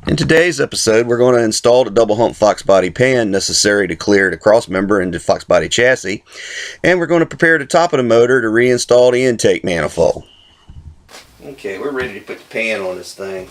In today's episode, we're going to install the double hump Foxbody pan necessary to clear the cross member into Foxbody chassis, and we're going to prepare the top of the motor to reinstall the intake manifold. Okay, we're ready to put the pan on this thing.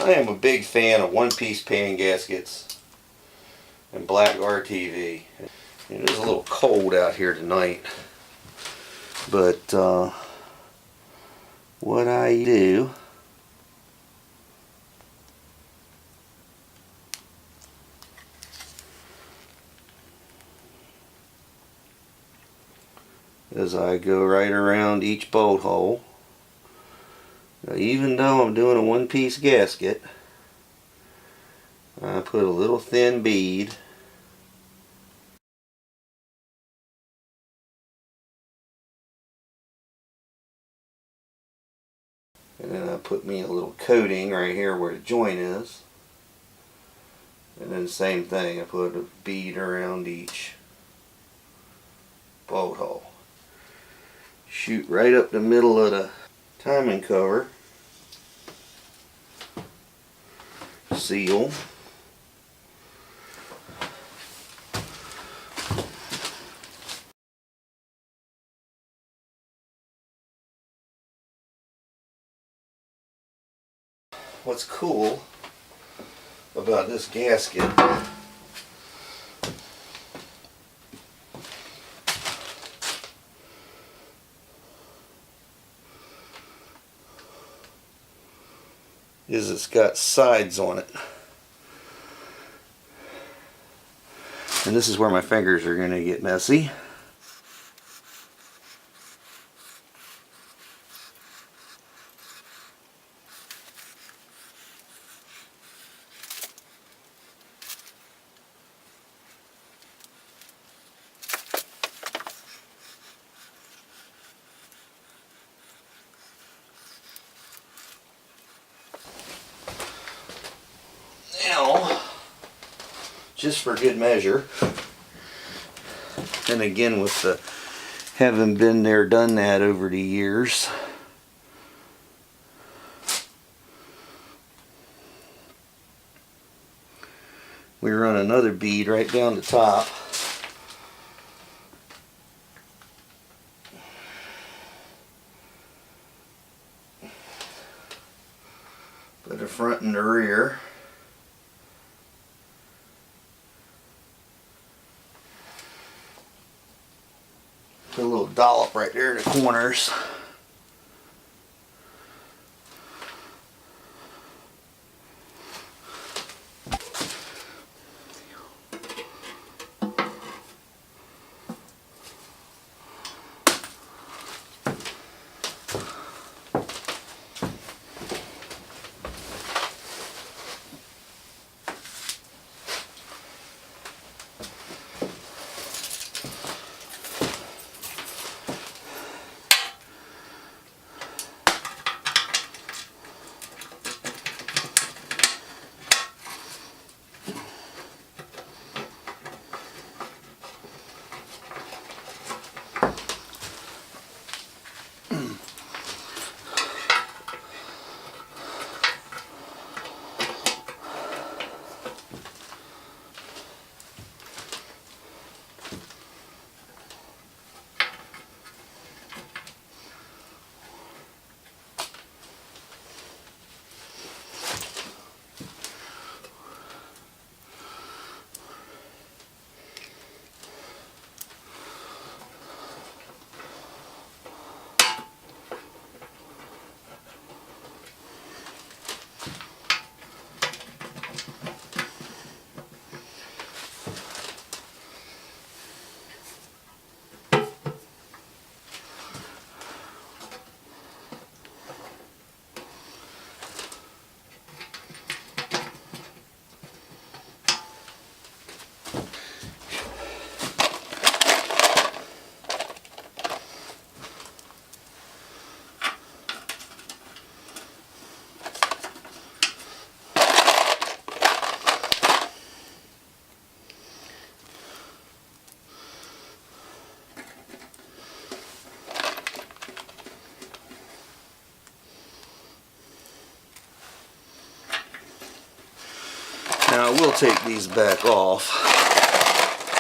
I am a big fan of one-piece pan gaskets and black RTV. It is a little cold out here tonight, but what I do is I go right around each bolt hole. Now, even though I'm doing a one-piece gasket, I put a little thin bead and then I put me a little coating right here where the joint is, and then the same thing, I put a bead around each bolt hole. Shoot right up the middle of the timing cover, seal, what's cool about this gasket is it's got sides on it. And this is where my fingers are going to get messy. Now, just for good measure, and again with the having been there, done that over the years, we run another bead right down the top. For the front and the rear. Put a little dollop right there in the corners. Now I will take these back off,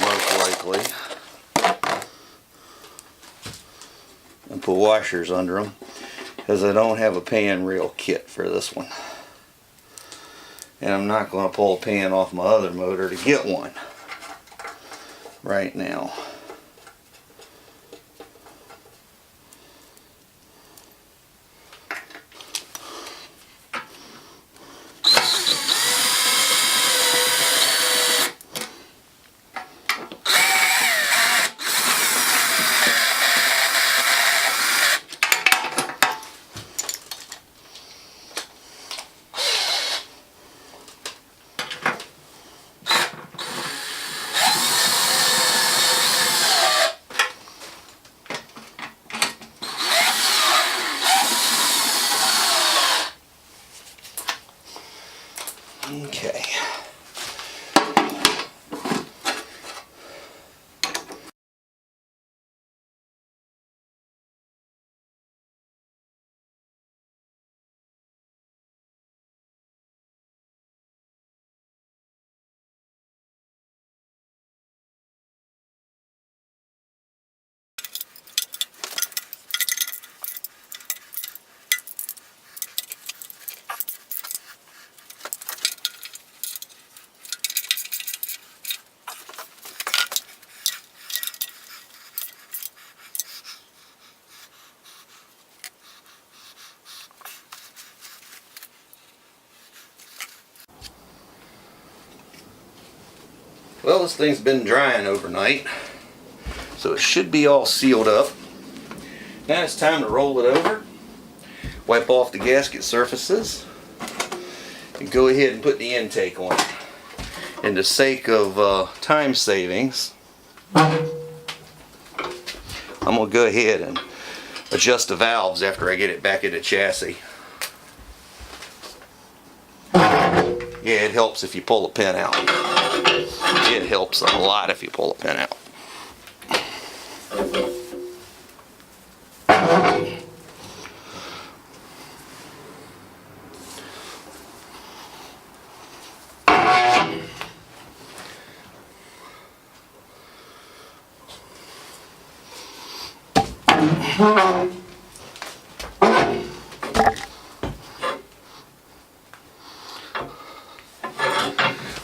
most likely, and put washers under them, because I don't have a pan reel kit for this one. And I'm not going to pull a pan off my other motor to get one right now. Okay. Well, this thing's been drying overnight, so it should be all sealed up. Now it's time to roll it over, wipe off the gasket surfaces, and go ahead and put the intake on it. And the sake of time savings, I'm going to go ahead and adjust the valves after I get it back in the chassis. Yeah, it helps if you pull a pin out. It helps a lot if you pull a pin out.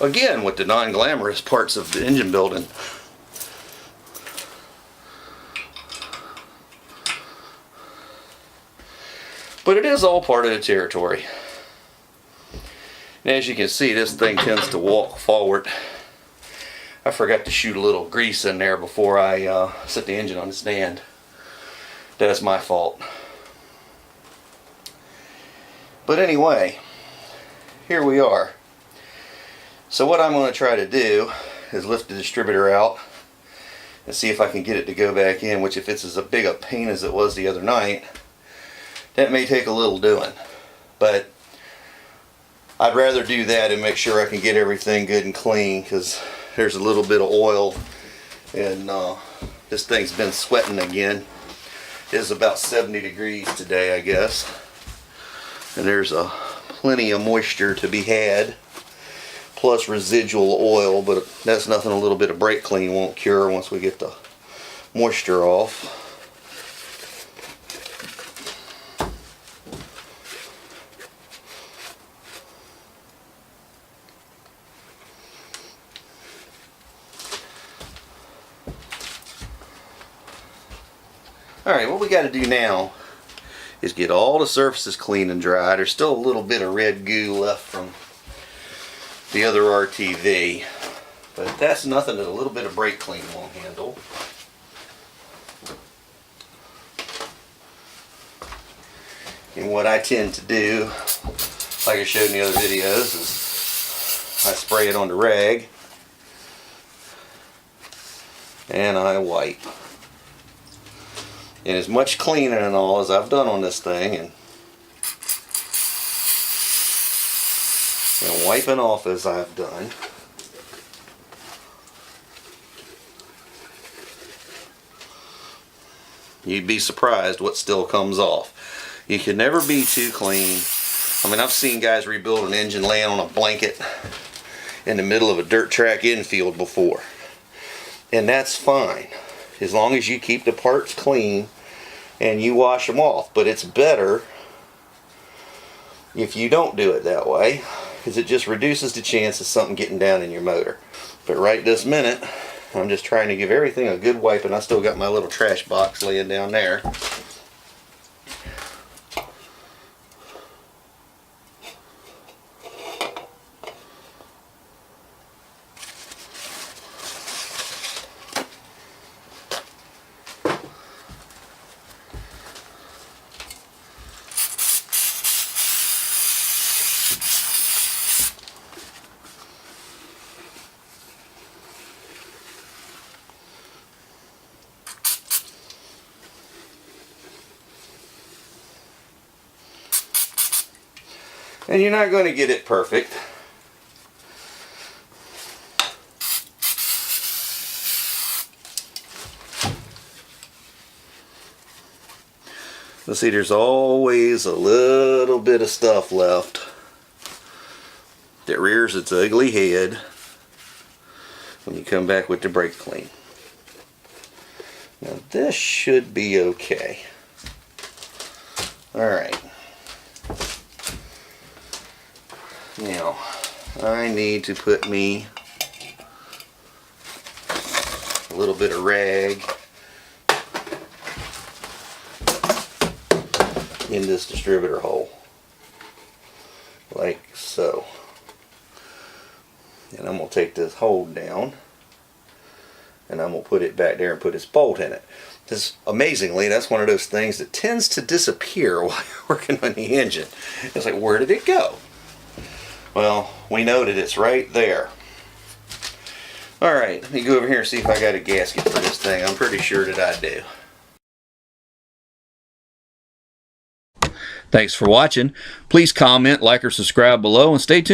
Again, with the non-glamorous parts of the engine building. But it is all part of the territory. And as you can see, this thing tends to walk forward. I forgot to shoot a little grease in there before I set the engine on the stand. That's my fault. But anyway, here we are. So what I'm going to try to do is lift the distributor out and see if I can get it to go back in, which if it's as big a pain as it was the other night, that may take a little doing. But I'd rather do that and make sure I can get everything good and clean, because there's a little bit of oil and this thing's been sweating again. It is about 70 degrees today, I guess. And there's plenty of moisture to be had, plus residual oil, but that's nothing a little bit of brake clean won't cure once we get the moisture off. Alright, what we got to do now is get all the surfaces clean and dry. There's still a little bit of red goo left from the other RTV, but that's nothing that a little bit of brake clean won't handle. And what I tend to do, like I showed in the other videos, is I spray it on the rag and I wipe. And as much cleaning and all as I've done on this thing, and wiping off as I've done, you'd be surprised what still comes off. You can never be too clean. I mean, I've seen guys rebuild an engine laying on a blanket in the middle of a dirt track infield before. And that's fine, as long as you keep the parts clean and you wash them off. But it's better if you don't do it that way, because it just reduces the chance of something getting down in your motor. But right this minute, I'm just trying to give everything a good wipe, and I still got my little trash box laying down there. And you're not going to get it perfect. But see, there's always a little bit of stuff left that rears its ugly head when you come back with the brake clean. Now this should be okay. Alright. Now, I need to put me a little bit of rag in this distributor hole, like so. And I'm going to take this hold down, and I'm going to put it back there and put this bolt in it. This, amazingly, that's one of those things that tends to disappear while you're working on the engine. It's like, where did it go? Well, we know that it's right there. Alright, let me go over here and see if I got a gasket for this thing. I'm pretty sure that I do. Thanks for watching. Please comment, like, or subscribe below, and stay tuned.